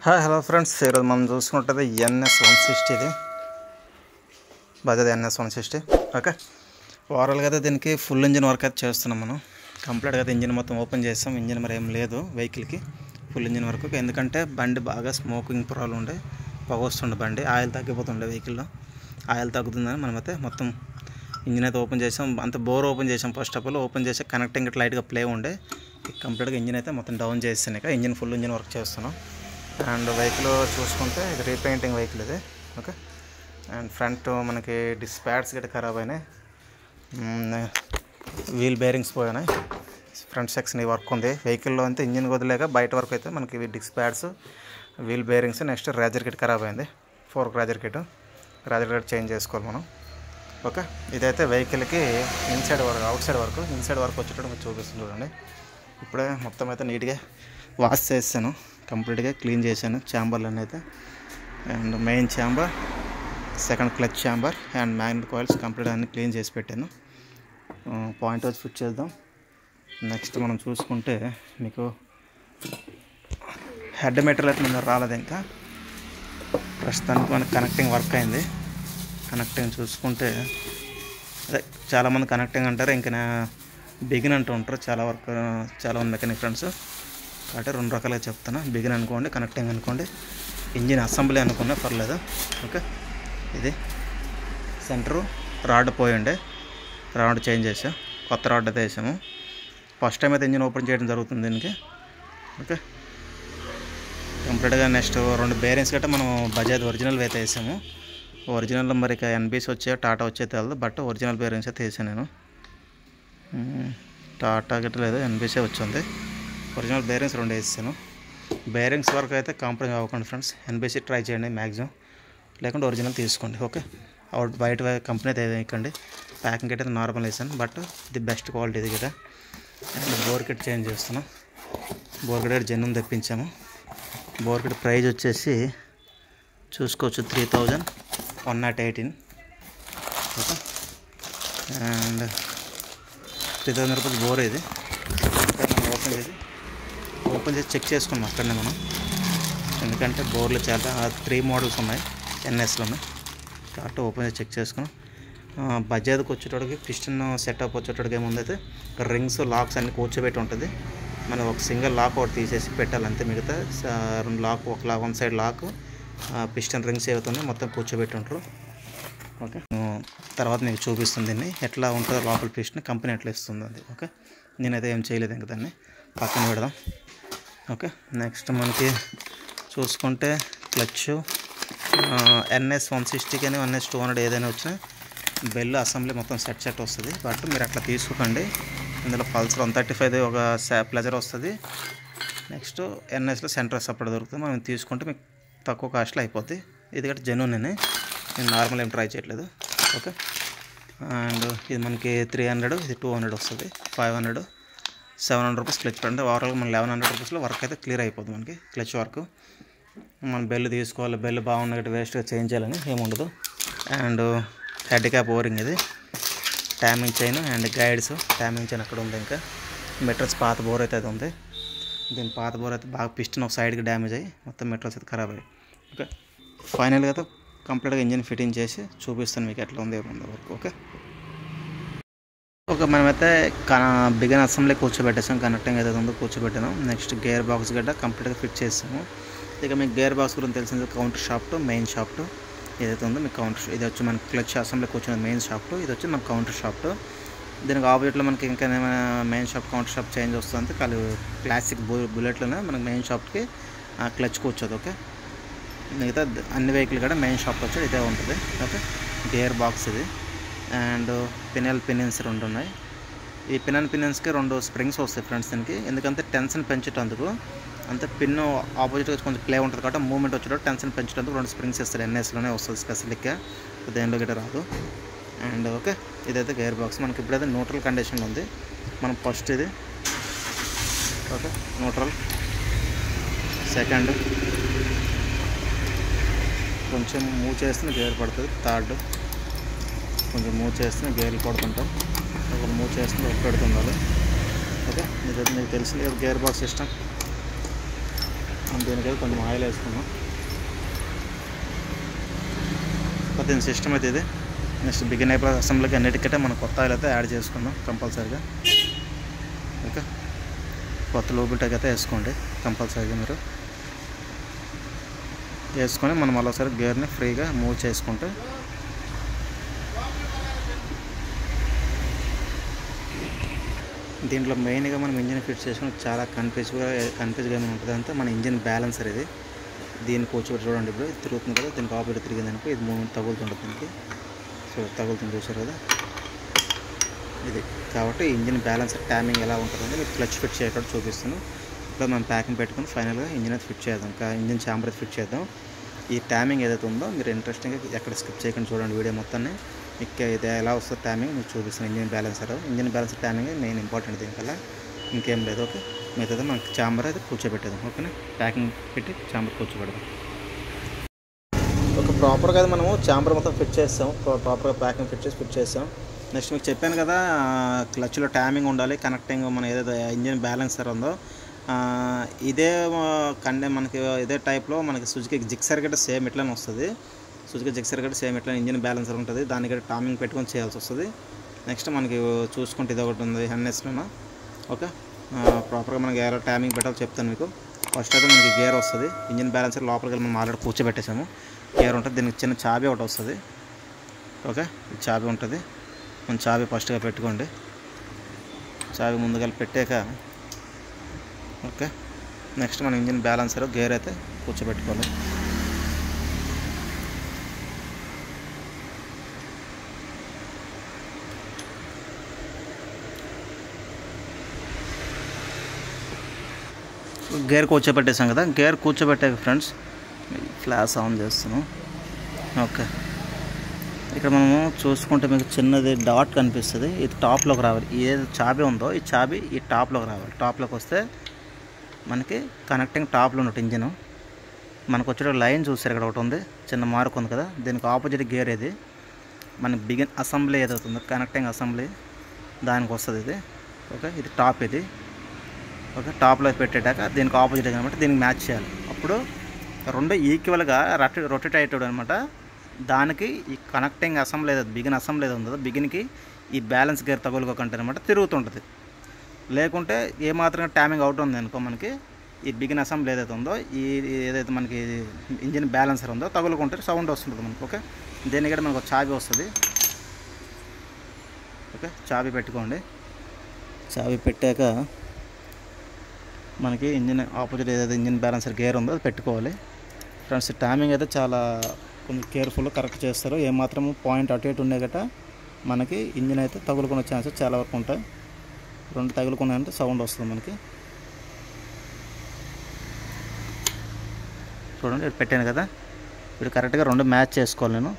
Hi hello friends, ఈరోజు మనం చూసుకుంటుంది NS160. ఇది బజాజ్ NS160. ఓకే, ఓవరాల్గా అయితే దీనికి ఫుల్ ఇంజిన్ వర్క్ అయితే చేస్తున్నాం మనం. కంప్లీట్గా అయితే ఇంజిన్ మొత్తం ఓపెన్ చేస్తాం. ఇంజిన్ మరి ఏం లేదు వెహికల్కి, ఫుల్ ఇంజిన్ వర్క్. ఎందుకంటే బండి బాగా స్మోకింగ్ ప్రాబ్లం ఉండే, పొగ వస్తుండే, బండి ఆయిల్ తగ్గిపోతుండే. వెహికల్లో ఆయిల్ తగ్గుతుందని మనమైతే మొత్తం ఇంజిన్ అయితే ఓపెన్ చేసాం. అంత బోర్ ఓపెన్ చేసాం. ఫస్ట్ ఆఫ్ ఆల్ ఓపెన్ చేసి కనెక్టింగ్ ఇట్లా లైట్గా ప్లే ఉండే, కంప్లీట్గా ఇంజిన్ అయితే మొత్తం డౌన్ చేస్తాను. ఇక ఇంజిన్ ఫుల్ ఇంజిన్ వర్క్ చేస్తున్నాం. అండ్ వెహికల్ చూసుకుంటే ఇది రీపెయింటింగ్ వెహికల్ ఇది. ఓకే, అండ్ ఫ్రంట్ మనకి డిస్క్ ప్యాడ్స్ గట్రా ఖరాబ్ అయినాయి, వీల్ బేరింగ్స్ పోయినాయి. ఫ్రంట్ సెక్షన్ ఈ వర్క్ ఉంది వెహికల్లో. అంతే ఇంజిన్ వదిలేక బయట వరకు అయితే మనకి disc pads, wheel bearings, next రాజర్ కిట్ ఖరాబ్ అయింది. ఫోర్క్ రాజర్ కిట్ చేంజ్ చేసుకోవాలి మనం. ఓకే, ఇదైతే వెహికల్కి inside work, out side work. Inside work వచ్చేటప్పుడు మీకు చూపిస్తుంది చూడండి. ఇప్పుడే మొత్తం అయితే నీట్గా వాష్ చేస్తాను, కంప్లీట్గా క్లీన్ చేశాను ఛాంబర్లన్నీ అయితే. And main chamber, second clutch chamber and magnet coils కంప్లీట్గా అన్నీ క్లీన్ చేసి పెట్టాను. పాయింట్ వచ్చి ఫిట్ చేద్దాం. నెక్స్ట్ మనం చూసుకుంటే మీకు హెడ్ మెటీరియల్ అయితే మన రాలేదు ఇంకా. ప్రస్తుతానికి మనకు కనెక్టింగ్ వర్క్ అయింది. కనెక్టింగ్ చూసుకుంటే అదే చాలామంది కనెక్టింగ్ అంటారు, ఇంకా బిగిన్ అంటూ ఉంటారు చాలా మెకానిక్ ఫ్రెండ్స్. కాబట్టి రెండు రకాలుగా చెప్తాను. బిగిన్ అనుకోండి, కనెక్టింగ్ అనుకోండి, ఇంజిన్ అసెంబ్లీ అనుకున్నా పర్లేదు. ఓకే, ఇది సెంటరు రాడ్ పోయి ఉండే, రాడ్ చేంజ్ చేసాం, కొత్త రాడ్ అయితే వేసాము. ఫస్ట్ టైం అయితే ఇంజిన్ ఓపెన్ చేయడం జరుగుతుంది దీనికి. ఓకే, కంప్లీట్గా నెక్స్ట్ రెండు బేరింగ్స్ గట్రా మనం బజాజ్ ఒరిజినల్ అయితే వేసాము. ఒరిజినల్లో మరి ఇక NBC వచ్చే టాటా వచ్చే తెలియదు, బట్ ఒరిజినల్ బేరింగ్స్ అయితే వేసాను నేను. టాటా గట్రా లేదు, NBC వచ్చింది. ఒరిజినల్ బేరింగ్స్ రెండు వేసాను. బేరింగ్స్ వరకు అయితే కాంప్రమైజ్ అవ్వకండి ఫ్రెండ్స్. NBC ట్రై చేయండి మ్యాక్సిమం, లేకుంటే ఒరిజినల్ తీసుకోండి. ఓకే, అవుట్ బయట కంపెనీ అయితే వేయకండి. ప్యాకింగ్ కిట్ అయితే నార్మల్ వేసాను, బట్ ఇది బెస్ట్ క్వాలిటీ ఇది కదా. అండ్ బోర్ కిట్ చేంజ్ చేస్తున్నాం. బోర్ కిట్ జెన్యూన్ తెప్పించాము. బోర్ కిట్ ప్రైజ్ వచ్చేసి చూసుకోవచ్చు 3118. ఓకే, అండ్ 3000 రూపాయలు బోర్ ఇది. ఓపెన్ చేసి చెక్ చేసుకున్నాం అక్కడనే మనం, ఎందుకంటే బోర్లు చాలా 3 మోడల్స్ ఉన్నాయి NSలోనే, కాబట్టి ఓపెన్ చేసి చెక్ చేసుకున్నాం. బజాజ్కి వచ్చేటోడికి పిస్టన్ సెటప్ వచ్చేటోడికి ఏముందైతే రింగ్స్, లాక్స్ అన్నీ కూర్చోబెట్టి ఉంటుంది. మనం ఒక సింగిల్ లాక్ ఒకటి తీసేసి పెట్టాలి అంతే. మిగతా రెండు lock, one side lock, piston rings ఏవైతున్నాయి మొత్తం కూర్చోబెట్టి ఉంటారు. ఓకే, తర్వాత మీకు చూపిస్తుంది దీన్ని ఎట్లా ఉంటుందో లోపల పిస్టన్, కంపెనీ ఎట్లా ఇస్తుంది అది. ఓకే, నేనైతే ఏం చేయలేదు ఇంకా, దాన్ని పక్కన పెడదాం. ఓకే, నెక్స్ట్ మనకి చూసుకుంటే క్లచ్ NS160 కానీ NS200 ఏదైనా వచ్చినా బెల్ అసెంబ్లీ మొత్తం సెట్ వస్తుంది. బట్ మీరు అట్లా తీసుకోకండి. ఇందులో పల్సర్ 135 ఒక ప్లెజర్ వస్తుంది. నెక్స్ట్ NSలో సెంటర్ సపోర్ట్ దొరుకుతుంది. మనం తీసుకుంటే మీకు తక్కువ కాస్ట్లో అయిపోద్ది. ఇది గట్రా జెన్యూన్, నేను నార్మల్ ఏం ట్రై చేయట్లేదు. ఓకే, అండ్ ఇది మనకి 300, ఇది 200 వస్తుంది. 500, 700 రూపీస్ క్లచ్ పెడితే ఓవరాల్గా మన 1100 రూపీస్లో వర్క్ అయితే క్లియర్ అయిపోతుంది మనకి. క్లచ్ వర్క్ మనం బెల్ తీసుకోవాలి, బెల్ బాగున్నట్టు వేస్ట్గా చేంజ్ చేయాలని ఏముండదు. అండ్ హెడ్ క్యాప్ ఓరింగ్, ఇది ట్యామింగ్ చైన్ అండ్ గైడ్స్. ట్యామింగ్ చైన్ అక్కడ ఉంది. ఇంకా మెటల్స్ పాత బోర్ అయితే అది ఉంది. దీని పాత బోర్ అయితే బాగా పిస్టన్ ఒక సైడ్కి డ్యామేజ్ అయ్యి మొత్తం మెటల్స్ అయితే ఖరాబ్ అయ్యాయి. ఓకే, ఫైనల్గా అయితే కంప్లీట్గా ఇంజిన్ ఫిట్టింగ్ చేసి చూపిస్తాను మీకు ఎట్లా ఉంది ఏముందో వర్క్. ఓకే, ఓకే, మనమైతే బిగిన్ అసెంబ్లీ కూర్చోబెట్టేసాం. కనెక్టింగ్ ఏదైతే ఉందో కూర్చోబెట్టాను. నెక్స్ట్ గేర్ బాక్స్ గడ్డ కంప్లీట్గా ఫిట్ చేసాము. ఇక మీకు గేర్ బాక్స్ గురించి తెలిసింది, కౌంటర్ షాఫ్ట్, మెయిన్ షాఫ్ట్ ఏదైతే ఉందో మీకు కౌంటర్, ఇది వచ్చి మనకి క్లచ్ అసెంబ్లీ కూర్చున్నది మెయిన్ షాఫ్ట్, ఇది వచ్చి మన కౌంటర్ షాఫ్ట్. దీనికి ఆపోజిట్లో మనకి ఇంకా ఏమైనా main shaft, counter shaft change వస్తుంది. క్లాసిక్ బుల్లెట్లోనే మనకి మెయిన్ షాఫ్ట్కి క్లచ్ కూర్చోదు. ఓకే, మిగతా అన్ని వెహికల్ కూడా మెయిన్ షాఫ్ట్ వచ్చి ఇదే ఉంటుంది. ఓకే, గేర్ బాక్స్ ఇది. అండ్ పినియన్స్ రెండు ఉన్నాయి. ఈ పినియన్స్కి 2 స్ప్రింగ్స్ వస్తాయి ఫ్రెండ్స్ దీనికి. ఎందుకంటే టెన్షన్ పెంచేటందుకు, అంతే పిన్ ఆపోజిట్గా కొంచెం ప్లే ఉంటుంది కాబట్టి మూవ్మెంట్ వచ్చేటప్పుడు టెన్షన్ పెంచేటందుకు 2 స్ప్రింగ్స్ ఇస్తారు. NSలోనే వస్తుంది స్పెసిఫిక్గా, దేనిలో గిట్ట రాదు. అండ్ ఓకే, ఇదైతే గేర్ బాక్స్ మనకి ఇప్పుడైతే న్యూట్రల్ కండిషన్లో ఉంది. మనం ఫస్ట్ ఇది ఓకే న్యూట్రల్, సెకండ్ కొంచెం మూవ్ చేస్తే గేర్ పడుతుంది, థర్డ్ కొంచెం మూవ్ చేస్తే గేర్లు పడుతుంటాం, ఒకరు మూవ్ చేస్తే ఒక పెడుతుండాలి. ఓకే, ఇదైతే మీకు తెలిసింది గేర్ బాక్స్ సిస్టమ్. దీనికైతే కొంచెం ఆయిల్ వేసుకున్నాం. దీని సిస్టమ్ అయితే ఇది. నెక్స్ట్ బిగిన్ అయిపోయి అసెంబ్లీకి అన్నిటికంటే మనం కొత్త ఆయిల్ అయితే యాడ్ చేసుకుందాం కంపల్సరీగా. ఓకే, కొత్త లోబిటెక్ అయితే వేసుకోండి కంపల్సరీగా. మీరు వేసుకొని మనం మరోసారి గేర్ని ఫ్రీగా మూవ్ చేసుకుంటే దీంట్లో మెయిన్గా మనం ఇంజిన్ ఫిట్ చేసుకుని చాలా కన్ఫ్యూజ్గా ఉంటుంది. అంతా మన ఇంజిన్ బ్యాలెన్సర్ ఇది. దీన్ని కూర్చోబెట్టి చూడండి, ఇప్పుడు ఇది తిరుగుతుంది కదా, దీనికి ఆపోజిట్ తిరిగింది అనుకో ఇది మూవ్ తగులుతుంటుంది దీనికి. సో తగులుతుంది చూసారు కదా ఇది. కాబట్టి ఇంజిన్ బ్యాలెన్సర్ ట్యామింగ్ ఎలా ఉంటుందంటే మీకు క్లచ్ ఫిట్ చేయకుండా చూపిస్తాను. ఇప్పుడు మనం ప్యాకింగ్ పెట్టుకుని ఫైనల్గా ఇంజిన్ అయితే ఫిట్ చేద్దాం, ఇంజిన్ ఛాంబర్ అయితే ఫిట్ చేద్దాం. ఈ ట్యామింగ్ ఏదైతే ఉందో మీరు ఇంట్రెస్టింగ్గా ఎక్కడ స్కిప్ చేయకుండా చూడండి వీడియో మొత్తాన్ని. మీకు ఇది ఎలా వస్తుందో ట్యామింగ్ మీకు చూపిస్తాను. ఇంజిన్ బ్యాలెన్సర్ ట్యామింగ్ మెయిన్ ఇంపార్టెంట్ దీనికల్లా, ఇంకేం లేదు. ఓకే, మిగతా మనకి ఛాంబర్ అయితే కూర్చోబెట్టేద్దాం. ఓకేనా, ప్యాకింగ్ పెట్టి ఛాంబర్ కూర్చోబెడదాం. ఒక ప్రాపర్గా అయితే మనము ఛాంబర్ మొత్తం ఫిట్ చేస్తాం, ప్రాపర్గా ప్యాకింగ్ ఫిట్ చేస్తాం. నెక్స్ట్ మీకు చెప్పాను కదా క్లచ్లో ట్యామింగ్ ఉండాలి, కనెక్టింగ్ మన ఏదైతే ఇంజిన్ బ్యాలెన్సర్ ఉందో ఇదే మనకి ఇదే టైప్లో మనకి సుజుకి జిక్సర్ గట్ట సేమ్ ఇట్లానే వస్తుంది. సుజుకి జిక్సర్ గట్ట సేమ్ ఇట్లా ఇంజిన్ బ్యాలెన్సర్ ఉంటుంది, దానికి టామింగ్ పెట్టుకొని చేయాల్సి వస్తుంది. నెక్స్ట్ మనకి చూసుకుంటే ఇది ఒకటి ఉంది హెన్నెస్లోనా. ఓకే, ప్రాపర్గా మనకి ఎలా ట్యామింగ్ పెట్టాలో చెప్తాను మీకు. ఫస్ట్ అయితే మనకి గేర్ వస్తుంది, ఇంజిన్ బ్యాలెన్సర్ లోపలికి వెళ్ళి మనం ఆల్రెడీ కూర్చోబెట్టేసాము. గేర్ ఉంటుంది, దీనికి చిన్న చాబీ ఒకటి వస్తుంది. ఓకే, ఈ చాబీ ఉంటుంది, మనం చాబీ ఫస్ట్గా పెట్టుకోండి. చాబీ ముందుగా పెట్టాక ఓకే, నెక్స్ట్ మన ఇంజిన్ బ్యాలెన్సర్ గేర్ అయితే కూర్చోబెట్టుకోవాలి. గేర్ కూర్చోబెట్టేసాం కదా, గేర్ కూర్చోబెట్టాక ఫ్రెండ్స్ ఫ్లాష్ ఆన్ చేస్తున్నాం. ఓకే, ఇక్కడ మనము చూసుకుంటే మీకు చిన్నది డాట్ కనిపిస్తుంది, ఇది టాప్లోకి రావాలి. ఏది చాబీ ఉందో ఈ చాబీ ఈ టాప్లోకి రావాలి. టాప్లోకి వస్తే మనకి కనెక్టింగ్ టాప్లో ఉన్నట్టు ఇంజిన్. మనకు వచ్చే లైన్ చూసారు ఇక్కడ ఒకటి ఉంది, చిన్న మార్క్ ఉంది కదా, దీనికి ఆపోజిట్ గేర్ ఇది. మనకి బిగిన్ అసెంబ్లీ ఏదవుతుందో కనెక్టింగ్ అసెంబ్లీ దానికి వస్తుంది ఇది. ఓకే, ఇది టాప్ ఇది. ఓకే, టాప్లో పెట్టేటాక దీనికి ఆపోజిట్ అనమాట, దీనికి మ్యాచ్ చేయాలి. అప్పుడు రెండు ఈక్వల్గా రొటేట్ అయ్యేటప్పుడు అనమాట. దానికి ఈ కనెక్టింగ్ అసెంబ్లీ ఏదైతే బిగిన్ అసెంబ్లీ ఏదో ఉందో బిగిన్కి ఈ బ్యాలెన్స్ గేర్ తగులుకోకంటే అనమాట తిరుగుతుంటుంది. లేకుంటే ఏమాత్రం ట్యామింగ్ అవుట్ ఉంది అనుకో మనకి ఈ బిగిన్ అసెంబ్లీ ఏదైతే ఉందో ఏదైతే మనకి ఇంజిన్ బ్యాలెన్సర్ ఉందో తగులుకుంటే సౌండ్ వస్తుంటుంది మనకు. ఓకే, దీనికి మనకు ఒక చాబీ వస్తుంది. ఓకే, చాబీ పెట్టుకోండి. చాబీ పెట్టాక మనకి ఇంజిన్ ఆపోజిట్ ఏదైతే ఇంజిన్ బ్యాలెన్సర్ గేర్ ఉందో అది పెట్టుకోవాలి. ఫ్రెండ్స్ ట్యామింగ్ అయితే చాలా కొంచెం కేర్ఫుల్గా కరెక్ట్ చేస్తారు. ఏమాత్రం పాయింట్ అటు ఇటు ఉండే గట్ట మనకి ఇంజిన్ అయితే తగులుకునే ఛాన్సెస్ చాలా వరకు ఉంటాయి. రెండు తగులుకున్నాయంటే సౌండ్ వస్తుంది మనకి. చూడండి ఇప్పుడు పెట్టాను కదా, ఇప్పుడు కరెక్ట్గా రెండు మ్యాచ్ చేసుకోవాలి నేను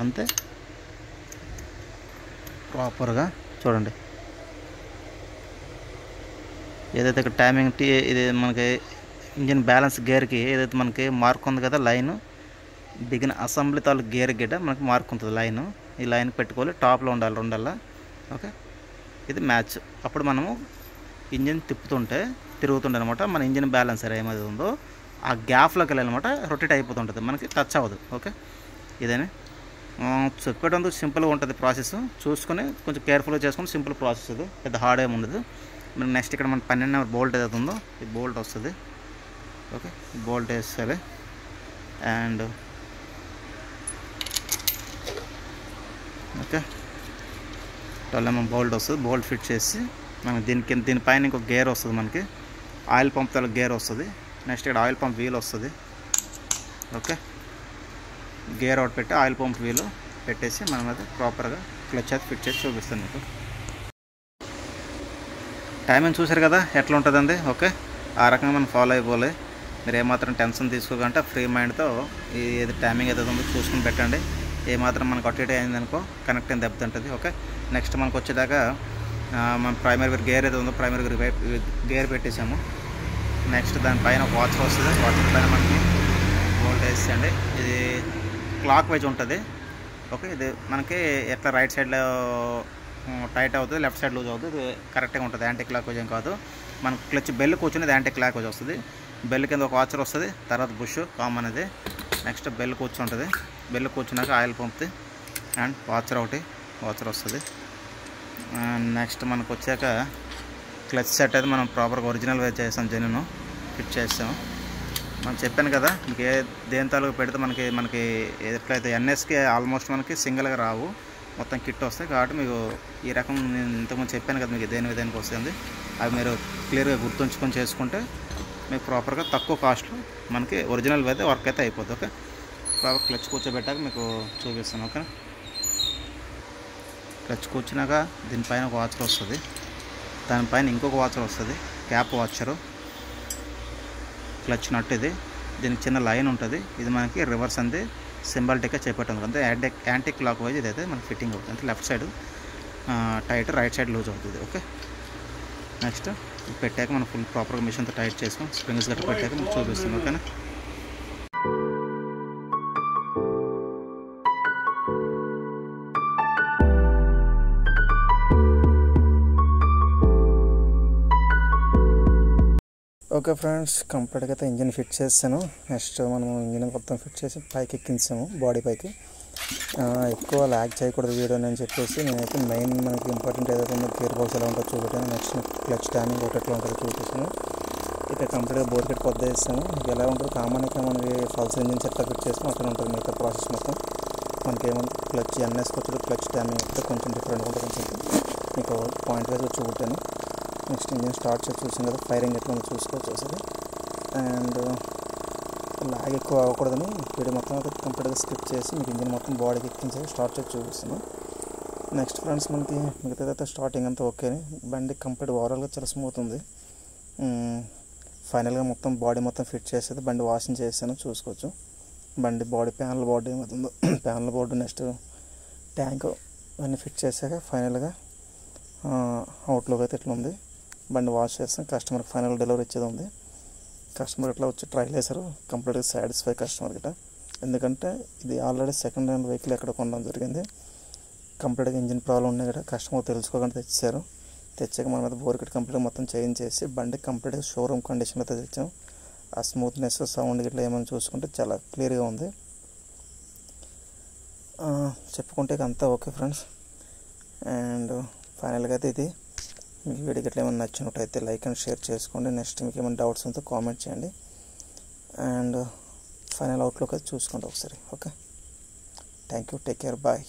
అంతే ప్రాపర్గా. చూడండి ఏదైతే ఇక్కడ టైమింగ్ ఇది మనకి ఇంజిన్ బ్యాలెన్స్ గేర్కి ఏదైతే మనకి మార్క్ ఉంది కదా లైన్, బిగిన అసెంబ్లీ తాలూకు గేర్ గిడ్డ మనకి మార్క్ ఉంటుంది లైన్. ఈ లైన్ పెట్టుకోవాలి, టాప్లో ఉండాలి రెండల్లా. ఓకే, ఇది మ్యాచ్. అప్పుడు మనము ఇంజిన్ తిరుగుతుండే అనమాట. మన ఇంజిన్ బ్యాలెన్సర్ ఏమైతే ఉందో ఆ గ్యాప్లోకి వెళ్ళాలన్నమాట, రొటేట్ అయిపోతుంటుంది, మనకి టచ్ అవ్వదు. ఓకే, ఇదేనే చెప్పేటందుకు సింపుల్గా ఉంటుంది ప్రాసెస్. చూసుకొని కొంచెం కేర్ఫుల్గా చేసుకొని సింపుల్ ప్రాసెస్, ఇది పెద్ద హార్డ్ ఏమి ఉండదు. మనకి నెక్స్ట్ ఇక్కడ మన 12 నెంబర్ బోల్ట్ ఏదైతే ఉందో ఈ బోల్ట్ వస్తుంది. ఓకే, బోల్ట్ వేసేయాలి. అండ్ ఓకే 12 mm బోల్ట్ వస్తుంది. బోల్ట్ ఫిట్ చేసి మనకి దీనిపైన ఇంకొక గేర్ వస్తుంది, మనకి ఆయిల్ పంప్ తల గేర్ వస్తుంది. నెక్స్ట్ ఇక్కడ ఆయిల్ పంప్ వీల్ వస్తుంది. ఓకే, గేర్ అవుట్ పెట్టి ఆయిల్ పంప్ వీల్ పెట్టేసి మనం అయితే ప్రాపర్గా క్లచ్ అయితే ఫిట్ చేసి చూపిస్తాను మీకు. టైమింగ్ చూసారు కదా ఎట్లా ఉంటుందండి. ఓకే, ఆ రకంగా మనం ఫాలో అయిపోవాలి. మీరు ఏమాత్రం టెన్షన్ తీసుకోకంటే ఫ్రీ మైండ్తో ఏది టైమింగ్ ఏదైతే ఉందో చూసుకుని పెట్టండి. ఏమాత్రం మనకు అటు ఇటు అయిందనుకో కనెక్ట్ అయిన దెబ్బతింటుంది. ఓకే, నెక్స్ట్ మనకు వచ్చేదాకా మన ప్రైమరీ గేర్ ఏదో ఉందో ప్రైమరీ గేర్ పెట్టేసాము. నెక్స్ట్ దానిపైన వాచ్ వస్తుంది. వాచ్ పైన మనకి బోల్ట్ వేసేయండి. ఇది క్లాక్ వైజ్ ఉంటుంది. ఓకే, ఇది మనకి ఎట్లా రైట్ సైడ్లో టైట్ అవుతుంది, లెఫ్ట్ సైడ్ లూజ్ అవుతుంది. ఇది కరెక్ట్గా ఉంటుంది, యాంటీ క్లాక్ వైజ్ ఏం కాదు. మనకు క్లచ్ బెల్ కూర్చునేది యాంటీ క్లాక్ వైజ్ వస్తుంది. బెల్ కింద ఒక వాచర్ వస్తుంది, తర్వాత బుష్ కామన్ అది. నెక్స్ట్ బెల్ కూర్చుంటుంది, బెల్ కూర్చున్నాక ఆయిల్ పంపుతుంది అండ్ వాచర్ వస్తుంది. అండ్ నెక్స్ట్ మనకు వచ్చాక క్లచ్ సెట్ అయితే మనం ప్రాపర్గా ఒరిజినల్ వే చేసాం, జెన్యున్ ఫిట్ చేస్తాము. మనం చెప్పాను కదా మీకు దేని తాలూకు పెడితే మనకి ఎట్లయితే ఎన్ఎస్కి ఆల్మోస్ట్ మనకి సింగిల్గా రావు, మొత్తం కిట్ వస్తాయి. కాబట్టి మీకు ఈ రకం నేను ఇంతకుముందు చెప్పాను కదా మీకు దేనికి వస్తుంది, అవి మీరు క్లియర్గా గుర్తుంచుకొని చేసుకుంటే మీకు ప్రాపర్గా తక్కువ కాస్ట్లో మనకి ఒరిజినల్ అయితే వర్క్ అయితే అయిపోద్ది. ఓకే, ప్రాపర్ క్లచ్ కూర్చోబెట్టాక మీకు చూపిస్తాను. ఓకే, క్లచ్ కూర్చున్నాక దీనిపైన ఒక వాచర్ వస్తుంది, దానిపైన ఇంకొక వాచర్ వస్తుంది, క్యాప్ వాచరు. క్లచ్ నట్ ఇది, దీనికి చిన్న లైన్ ఉంటుంది, ఇది మనకి రివర్స్ అంది సింబాలిటిక్గా చేపట్టింది. అంటే యాంటీ క్లాక్ వైజ్ ఇదైతే మనకి ఫిట్టింగ్ అవుతుంది, అంటే left side tight, right side loose అవుతుంది. ఓకే, నెక్స్ట్ పెట్టాక మనం ఫుల్ ప్రాపర్గా మిషన్తో టైట్ చేసుకొని స్ప్రింగ్స్ గట్రా పెట్టాక మీకు చూపిస్తాను. ఓకేనా. ఓకే ఫ్రెండ్స్, కంప్లీట్గా అయితే ఇంజిన్ ఫిట్ చేస్తాను. నెక్స్ట్ మనం ఇంజిన్ మొత్తం ఫిట్ చేసి పైకి ఎక్కించాము, బాడీ పైకి. ఎక్కువ ల్యాగ్ చేయకూడదు వీడియో అని చెప్పేసి నేనైతే మెయిన్ మనకి ఇంపార్టెంట్ ఏదైతే ఉందో గేర్ బాక్స్ ఎలా ఉంటుందో చూపెట్టాను. నెక్స్ట్ క్లచ్ టైమింగ్ ఒకటి ఎట్లా ఉంటుందో చూపించాను. ఇక కంప్లీట్గా బోర్ కట్ కొద్ది వేస్తాము. మీకు ఎలా ఉంటుంది కామన్గా మనకి ఫాల్స్ ఇంజిన్స్ ఎట్లా ఫిట్ చేస్తాము అట్లా ఉంటుంది మిగతా ప్రాసెస్ మొత్తం. మనకి ఏమంటే క్లచ్ ఎన్ఎస్కి వచ్చి క్లచ్ టైమింగ్ అయితే కొంచెం డిఫరెంట్ ఉంటుందని చెప్పి మీకు పాయింట్ వైజ్ చూపెట్టాను. నెక్స్ట్ ఇంజిన్ స్టార్ట్ చేసి చూసాం కదా, ఫైరింగ్ ఎట్లా ఉందో చూసుకోవచ్చు ఒకసారి. అండ్ లాగ్ ఎక్కువ అవ్వకూడదని వీడియో మొత్తం అయితే కంప్లీట్గా స్కిప్ చేసి మీకు ఇంజిన్ మొత్తం బాడీకి ఎక్కించేసి స్టార్ట్ చేసి చూపిస్తున్నాను. నెక్స్ట్ ఫ్రెండ్స్ మనకి మిగతాదైతే స్టార్టింగ్ అంతా ఓకే, బండి కంప్లీట్ ఓవరాల్గా చాలా స్మూత్ ఉంది. ఫైనల్గా మొత్తం బాడీ మొత్తం ఫిట్ చేసేది బండి వాషింగ్ చేసాను చూసుకోవచ్చు. బండి బాడీ ప్యానల్ బాడీ ఏమవుతుందో ప్యానల్ బోర్డు నెక్స్ట్ ట్యాంక్ అన్నీ ఫిట్ చేశాక ఫైనల్గా అవుట్లుక్ అయితే ఇట్లా ఉంది. బండి వాష్ చేస్తాం, కస్టమర్కి ఫైనల్ డెలివరీ ఇచ్చేది ఉంది. కస్టమర్ ఇట్లా వచ్చి ట్రైల్ వేశారు, కంప్లీట్గా సాటిస్ఫై కస్టమర్ గిట్ట. ఎందుకంటే ఇది ఆల్రెడీ సెకండ్ హ్యాండ్ వెహికల్ ఎక్కడ కొనడం జరిగింది. కంప్లీట్గా ఇంజిన్ ప్రాబ్లం ఉన్నాయి కదా, కస్టమర్ తెలుసుకోకుండా తెచ్చారు. తెచ్చాక మనం అయితే బోర్ కిట్ కంప్లీట్గా మొత్తం చేంజ్ చేసి బండి కంప్లీట్గా షోరూమ్ కండిషన్లో అయితే తెచ్చాం. ఆ స్మూత్నెస్ సౌండ్ గిట్లా ఏమైనా చూసుకుంటే చాలా క్లియర్గా ఉంది. చెప్పుకుంటే అంతా ఓకే ఫ్రెండ్స్. అండ్ ఫైనల్గా అయితే ఇది మీకు వీడియోకి ఎట్లా ఏమైనా నచ్చినట్టయితే లైక్ అండ్ షేర్ చేసుకోండి. నెక్స్ట్ మీకు ఏమైనా డౌట్స్ ఉంటే కామెంట్ చేయండి. అండ్ ఫైనల్ అవుట్లుక్ అయితే చూసుకోండి ఒకసారి. Okay, thank you, take care, bye.